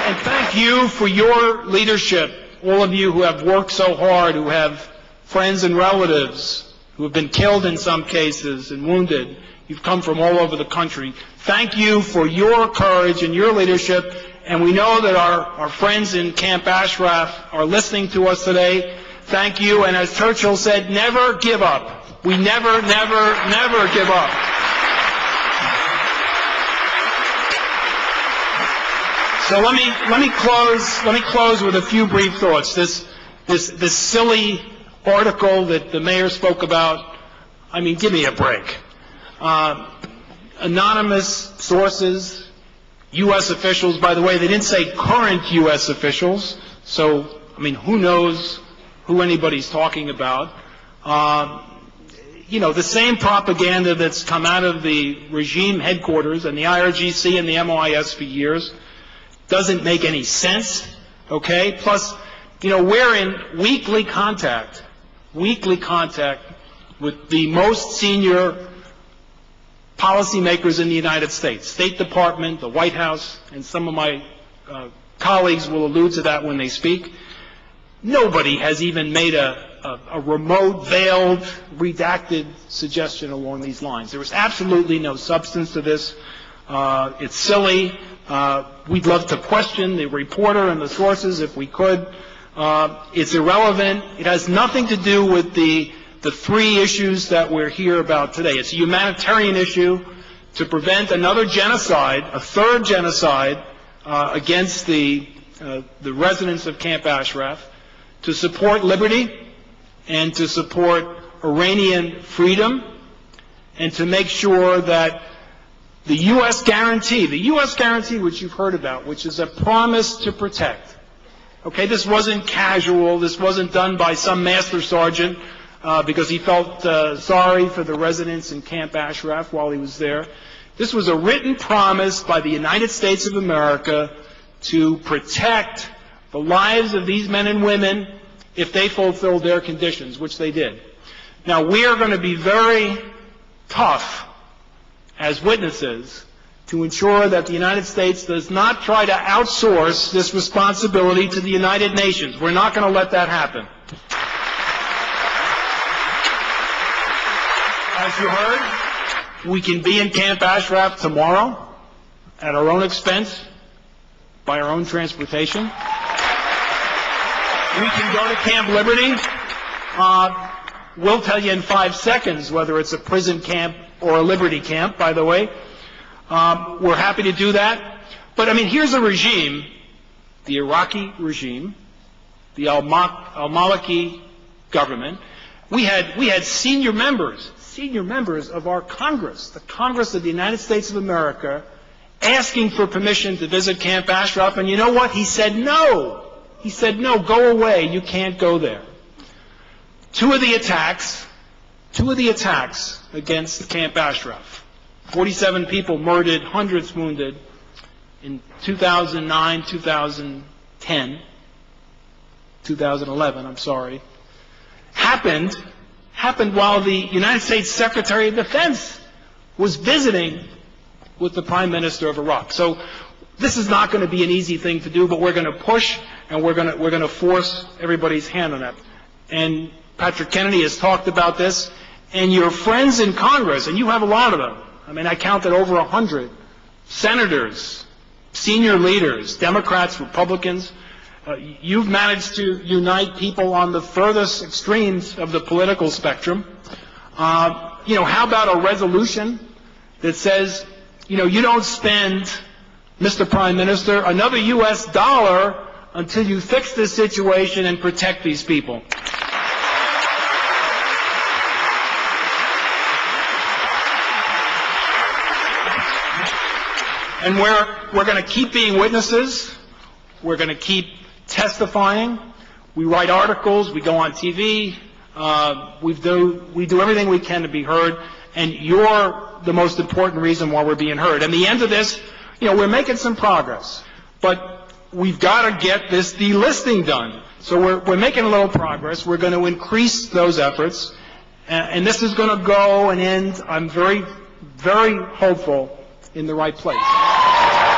And thank you for your leadership, all of you who have worked so hard, who have friends and relatives who have been killed in some cases and wounded. You've come from all over the country. Thank you for your courage and your leadership. And we know that our friends in Camp Ashraf are listening to us today. Thank you. And as Churchill said, never give up. We never, never, never give up. So let me close with a few brief thoughts. This silly article that the mayor spoke about, I mean, give me a break. Anonymous sources, U.S. officials, by the way, they didn't say current U.S. officials, so, I mean, who knows who anybody's talking about. You know, the same propaganda that's come out of the Régime headquarters and the IRGC and the MOIS for years doesn't make any sense, okay? Plus, you know, we're in weekly contact with the most senior policymakers in the United States, State Department, the White House, and some of my colleagues will allude to that when they speak. Nobody has even made a remote, veiled, redacted suggestion along these lines. There is absolutely no substance to this. It's silly. We'd love to question the reporter and the sources if we could. It's irrelevant. It has nothing to do with the three issues that we're here about today. It's a humanitarian issue to prevent another genocide, a third genocide against the residents of Camp Ashraf, to support liberty and to support Iranian freedom, and to make sure that the U.S. guarantee which you've heard about, which is a promise to protect. Okay, this wasn't casual. This wasn't done by some master sergeant because he felt sorry for the residents in Camp Ashraf while he was there. This was a written promise by the United States of America to protect the lives of these men and women if they fulfilled their conditions, which they did. Now, we are going to be very tough as witnesses to ensure that the United States does not try to outsource this responsibility to the United Nations. We're not going to let that happen. As you heard, we can be in Camp Ashraf tomorrow at our own expense, by our own transportation. We can go to Camp Liberty. We'll tell you in 5 seconds whether it's a prison camp or a liberty camp, by the way. We're happy to do that. But, I mean, here's a regime, the Iraqi regime, the al-Maliki government. We had senior members of our Congress, the Congress of the United States of America, asking for permission to visit Camp Ashraf. And you know what? He said no. He said, no, go away. You can't go there. Two of the attacks against Camp Ashraf. 47 people murdered, hundreds wounded in 2009, 2010, 2011, I'm sorry, happened while the United States Secretary of Defense was visiting with the Prime Minister of Iraq. So this is not going to be an easy thing to do, but we're going to push and we're going to force everybody's hand on that. And Patrick Kennedy has talked about this, and your friends in Congress, and you have a lot of them. I mean, I counted over 100 senators, senior leaders, Democrats, Republicans. You've managed to unite people on the furthest extremes of the political spectrum. You know, how about a resolution that says, you know, you don't spend, Mr. Prime Minister, another U.S. dollar until you fix this situation and protect these people. And we're going to keep being witnesses. We're going to keep testifying. We write articles. We go on TV. We do everything we can to be heard. And you're the most important reason why we're being heard. And the end of this, you know, we're making some progress. But we've got to get this delisting done. So we're making a little progress. We're going to increase those efforts. And this is going to go and end, I'm very, very hopeful, in the right place.